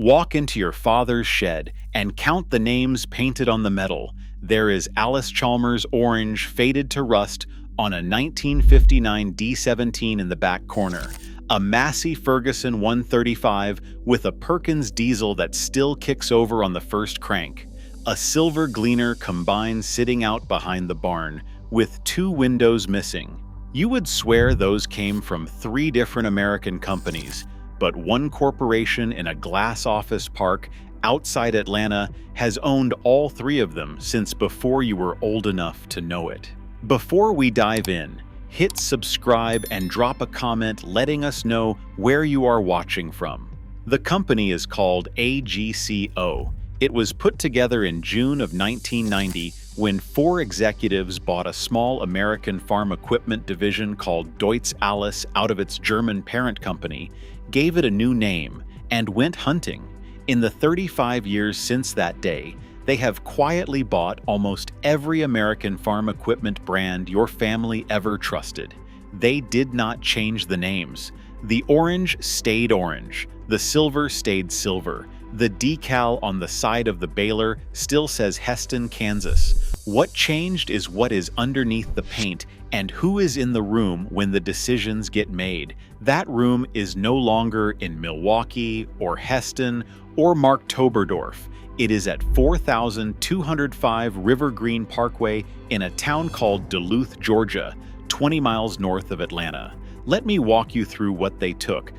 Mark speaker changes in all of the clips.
Speaker 1: Walk into your father's shed and count the names painted on the metal. There is Allis-Chalmers orange faded to rust on a 1959 D17 in the back corner, a Massey Ferguson 135 with a Perkins diesel that still kicks over on the first crank, a silver Gleaner combined sitting out behind the barn, with 2 windows missing. You would swear those came from 3 different American companies, but one corporation in a glass office park outside Atlanta has owned all 3 of them since before you were old enough to know it. Before we dive in, hit subscribe and drop a comment letting us know where you are watching from. The company is called AGCO. It was put together in June of 1990 when 4 executives bought a small American farm equipment division called Deutz Alles out of its German parent company, gave it a new name, and went hunting. In the 35 years since that day, they have quietly bought almost every American farm equipment brand your family ever trusted. They did not change the names. The orange stayed orange. The silver stayed silver. The decal on the side of the baler still says Hesston, Kansas. What changed is what is underneath the paint and who is in the room when the decisions get made. That room is no longer in Milwaukee or Hesston or Mark Toberdorf. It is at 4205 River Green Parkway in a town called Duluth, Georgia, 20 miles north of Atlanta. Let me walk you through what they took.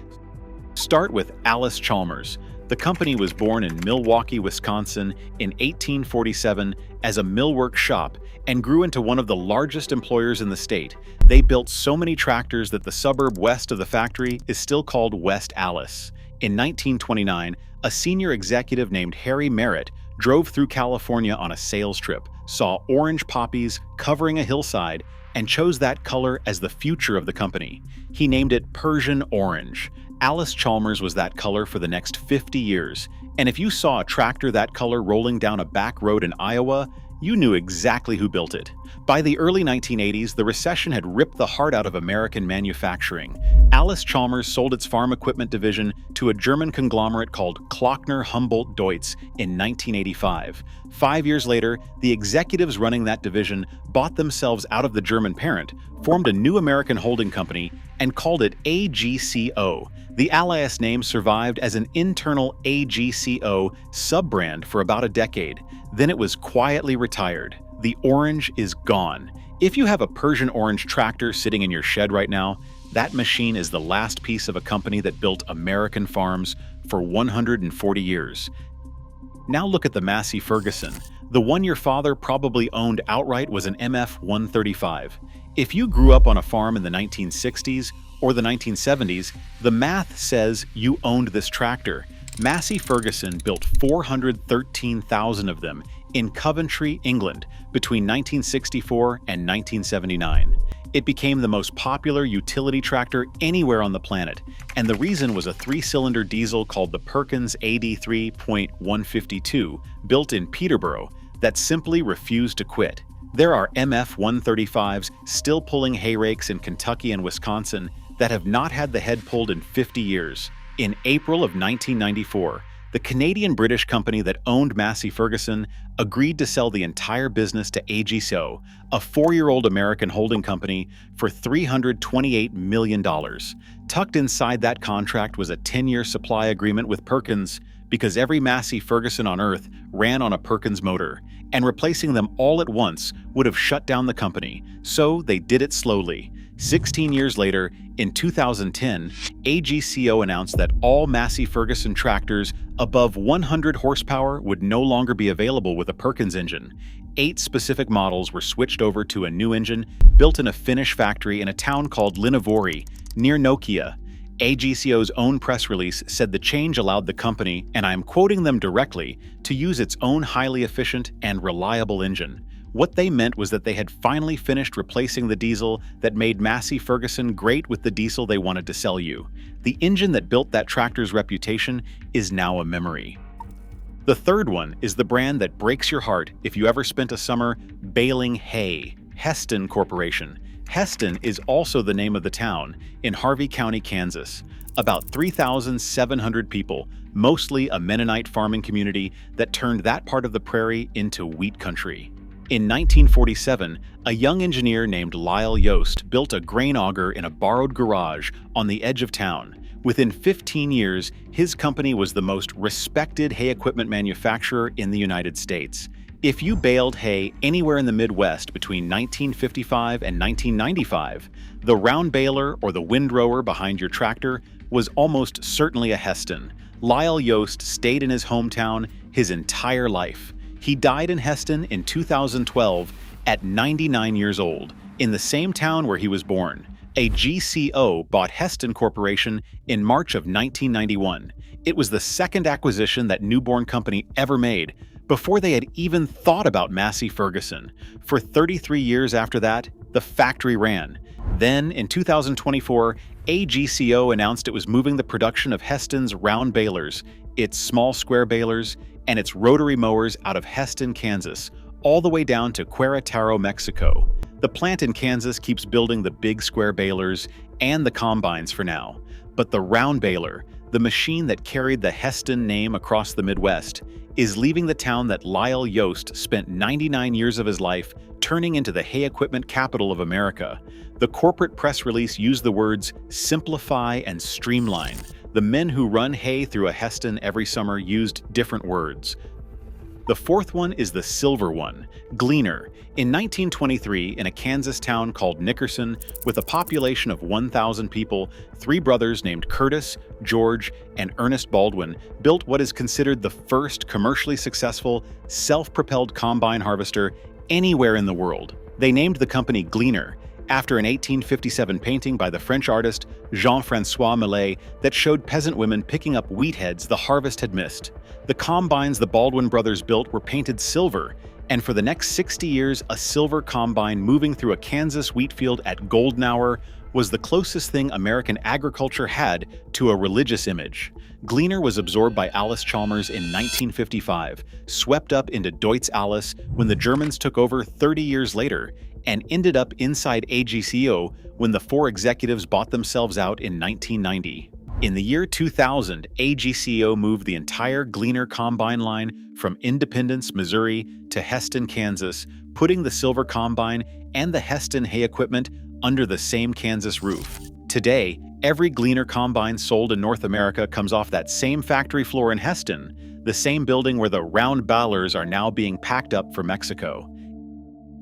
Speaker 1: Start with Allis-Chalmers. The company was born in Milwaukee, Wisconsin in 1847 as a millwork shop and grew into one of the largest employers in the state. They built so many tractors that the suburb west of the factory is still called West Allis. In 1929, a senior executive named Harry Merritt drove through California on a sales trip, saw orange poppies covering a hillside, and chose that color as the future of the company. He named it Persian Orange. Allis-Chalmers was that color for the next 50 years, and if you saw a tractor that color rolling down a back road in Iowa, you knew exactly who built it. By the early 1980s, the recession had ripped the heart out of American manufacturing. Allis-Chalmers sold its farm equipment division to a German conglomerate called Klockner Humboldt Deutz in 1985. 5 years later, the executives running that division bought themselves out of the German parent, formed a new American holding company, and called it AGCO. The Allies name survived as an internal AGCO sub-brand for about a decade. Then it was quietly retired. The orange is gone. If you have a Persian orange tractor sitting in your shed right now, that machine is the last piece of a company that built American farms for 140 years. Now look at the Massey Ferguson. The one your father probably owned outright was an MF 135. If you grew up on a farm in the 1960s or the 1970s, the math says you owned this tractor. Massey Ferguson built 413,000 of them in Coventry, England, between 1964 and 1979. It became the most popular utility tractor anywhere on the planet, and the reason was a 3-cylinder diesel called the Perkins AD3.152, built in Peterborough, that simply refused to quit. There are MF 135s still pulling hay rakes in Kentucky and Wisconsin that have not had the head pulled in 50 years. In April of 1994, the Canadian-British company that owned Massey Ferguson agreed to sell the entire business to AGCO, a 4-year-old American holding company, for $328 million. Tucked inside that contract was a 10-year supply agreement with Perkins, because every Massey Ferguson on Earth ran on a Perkins motor, and replacing them all at once would have shut down the company, so they did it slowly. 16 years later, in 2010, AGCO announced that all Massey Ferguson tractors above 100 horsepower would no longer be available with a Perkins engine. 8 specific models were switched over to a new engine built in a Finnish factory in a town called Linnavori, near Nokia. AGCO's own press release said the change allowed the company, and I'm quoting them directly, to use its own highly efficient and reliable engine. What they meant was that they had finally finished replacing the diesel that made Massey Ferguson great with the diesel they wanted to sell you. The engine that built that tractor's reputation is now a memory. The third one is the brand that breaks your heart if you ever spent a summer baling hay, Hesston Corporation. Hesston is also the name of the town in Harvey County, Kansas. About 3,700 people, mostly a Mennonite farming community that turned that part of the prairie into wheat country. In 1947, a young engineer named Lyle Yost built a grain auger in a borrowed garage on the edge of town. Within 15 years, his company was the most respected hay equipment manufacturer in the United States. If you baled hay anywhere in the Midwest between 1955 and 1995, the round baler or the windrower behind your tractor was almost certainly a Hesston. Lyle Yost stayed in his hometown his entire life. He died in Hesston in 2012 at 99 years old, in the same town where he was born. AGCO bought Hesston Corporation in March of 1991. It was the second acquisition that newborn company ever made, before they had even thought about Massey Ferguson. For 33 years after that, the factory ran. Then, in 2024, AGCO announced it was moving the production of Hesston's round balers, its small square balers, and its rotary mowers out of Hesston, Kansas, all the way down to Querétaro, Mexico. The plant in Kansas keeps building the big square balers and the combines for now. But the round baler, the machine that carried the Hesston name across the Midwest, is leaving the town that Lyle Yost spent 99 years of his life turning into the hay equipment capital of America. The corporate press release used the words simplify and streamline. The men who run hay through a Hesston every summer used different words. The fourth one is the silver one, Gleaner. In 1923, in a Kansas town called Nickerson, with a population of 1,000 people, three brothers named Curtis, George, and Ernest Baldwin built what is considered the first commercially successful, self-propelled combine harvester anywhere in the world. They named the company Gleaner, after an 1857 painting by the French artist Jean-François Millet that showed peasant women picking up wheat heads the harvest had missed. The combines the Baldwin brothers built were painted silver, and for the next 60 years, a silver combine moving through a Kansas wheat field at golden hour was the closest thing American agriculture had to a religious image. Gleaner was absorbed by Allis-Chalmers in 1955, swept up into Deutz Alles when the Germans took over 30 years later, and ended up inside AGCO when the four executives bought themselves out in 1990. In the year 2000, AGCO moved the entire Gleaner combine line from Independence, Missouri to Hesston, Kansas, putting the silver combine and the Hesston hay equipment under the same Kansas roof. Today, every Gleaner combine sold in North America comes off that same factory floor in Hesston, the same building where the round balers are now being packed up for Mexico.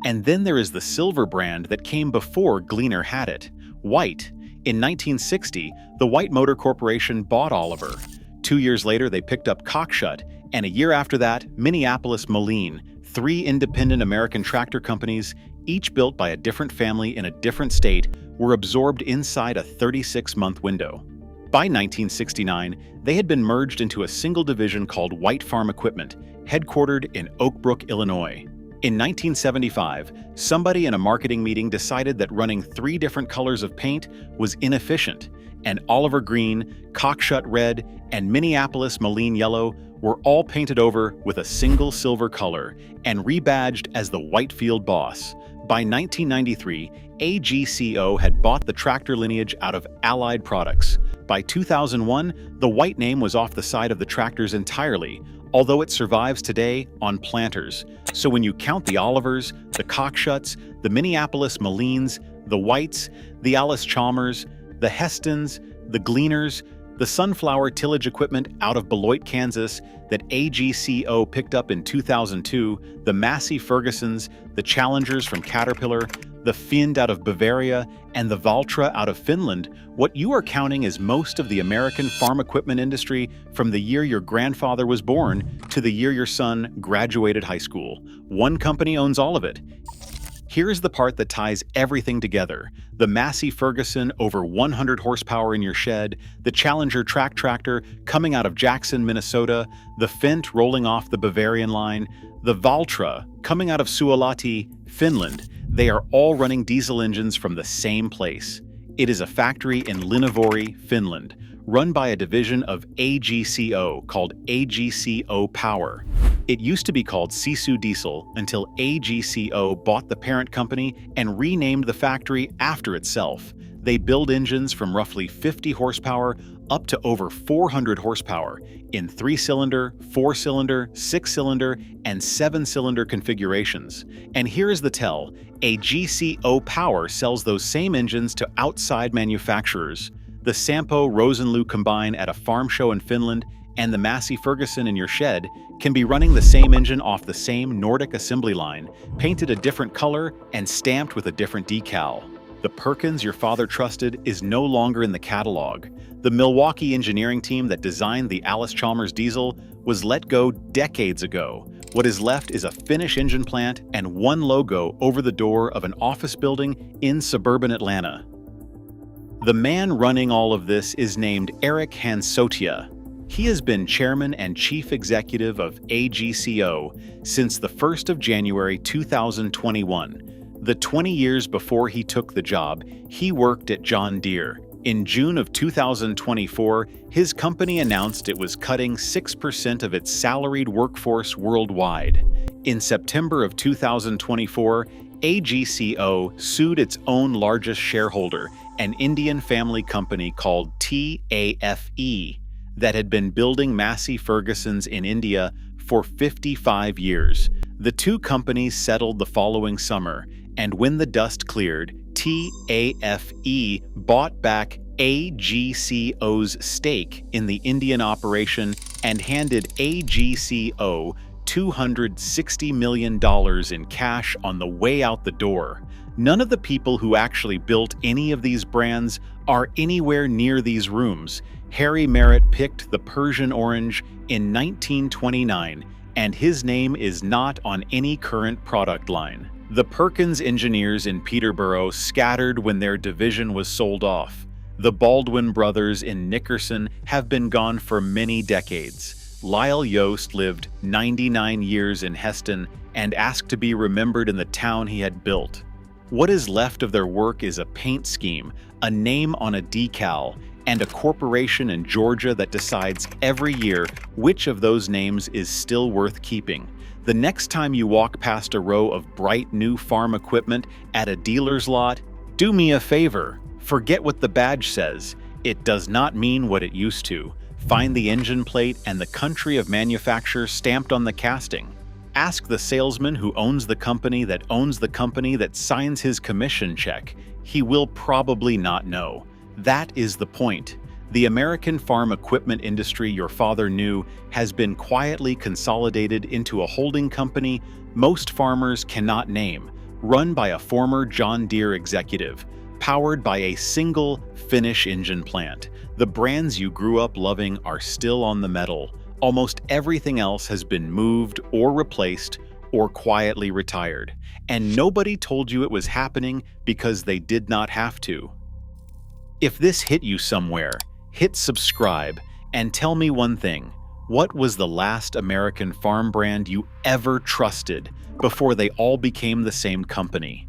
Speaker 1: And then there is the silver brand that came before Gleaner had it, White. In 1960, the White Motor Corporation bought Oliver. 2 years later, they picked up Cockshut, and a year after that, Minneapolis-Moline, three independent American tractor companies, each built by a different family in a different state, were absorbed inside a 36-month window. By 1969, they had been merged into a single division called White Farm Equipment, headquartered in Oak Brook, Illinois. In 1975, somebody in a marketing meeting decided that running three different colors of paint was inefficient, and Oliver Green, Cockshut Red, and Minneapolis-Moline Yellow were all painted over with a single silver color and rebadged as the Whitefield Boss. By 1993, AGCO had bought the tractor lineage out of Allied Products. By 2001, the White name was off the side of the tractors entirely, although it survives today on planters. So when you count the Olivers, the Cockshuts, the Minneapolis-Molines, the Whites, the Allis-Chalmers, the Hestons, the Gleaners, the sunflower tillage equipment out of Beloit, Kansas that AGCO picked up in 2002, the Massey Fergusons, the Challengers from Caterpillar, the Find out of Bavaria, and the Valtra out of Finland, what you are counting is most of the American farm equipment industry from the year your grandfather was born to the year your son graduated high school. One company owns all of it. Here's the part that ties everything together. The Massey Ferguson over 100 horsepower in your shed, the Challenger track tractor coming out of Jackson, Minnesota, the Fendt rolling off the Bavarian line, the Valtra coming out of Suolahti, Finland. They are all running diesel engines from the same place. It is a factory in Linnavuori, Finland, run by a division of AGCO called AGCO Power. It used to be called Sisu Diesel until AGCO bought the parent company and renamed the factory after itself. They build engines from roughly 50 horsepower up to over 400 horsepower in 3-cylinder, 4-cylinder, 6-cylinder, and 7-cylinder configurations. And here's the tell: AGCO Power sells those same engines to outside manufacturers. The Sampo-Rosenloo combine at a farm show in Finland and the Massey Ferguson in your shed can be running the same engine off the same Nordic assembly line, painted a different color and stamped with a different decal. The Perkins your father trusted is no longer in the catalog. The Milwaukee engineering team that designed the Allis-Chalmers diesel was let go decades ago. What is left is a Finnish engine plant and one logo over the door of an office building in suburban Atlanta. The man running all of this is named Eric Hansotia. He has been chairman and chief executive of AGCO since the 1st of January 2021. The 20 years before he took the job, he worked at John Deere. In June of 2024, his company announced it was cutting 6% of its salaried workforce worldwide. In September of 2024, AGCO sued its own largest shareholder, an Indian family company called TAFE, that had been building Massey Fergusons in India for 55 years. The two companies settled the following summer, and when the dust cleared, TAFE bought back AGCO's stake in the Indian operation and handed AGCO $260 million in cash on the way out the door. None of the people who actually built any of these brands are anywhere near these rooms. Harry Merritt picked the Persian orange in 1929, and his name is not on any current product line. The Perkins engineers in Peterborough scattered when their division was sold off. The Baldwin brothers in Nickerson have been gone for many decades. Lyle Yost lived 99 years in Hesston and asked to be remembered in the town he had built. What is left of their work is a paint scheme, a name on a decal, and a corporation in Georgia that decides every year which of those names is still worth keeping. The next time you walk past a row of bright new farm equipment at a dealer's lot, do me a favor. Forget what the badge says. It does not mean what it used to. Find the engine plate and the country of manufacture stamped on the casting. Ask the salesman who owns the company that signs his commission check. He will probably not know. That is the point. The American farm equipment industry your father knew has been quietly consolidated into a holding company most farmers cannot name, run by a former John Deere executive, powered by a single Finnish engine plant. The brands you grew up loving are still on the metal. Almost everything else has been moved or replaced or quietly retired. And nobody told you it was happening because they did not have to. If this hit you somewhere, hit subscribe and tell me one thing. What was the last American farm brand you ever trusted before they all became the same company?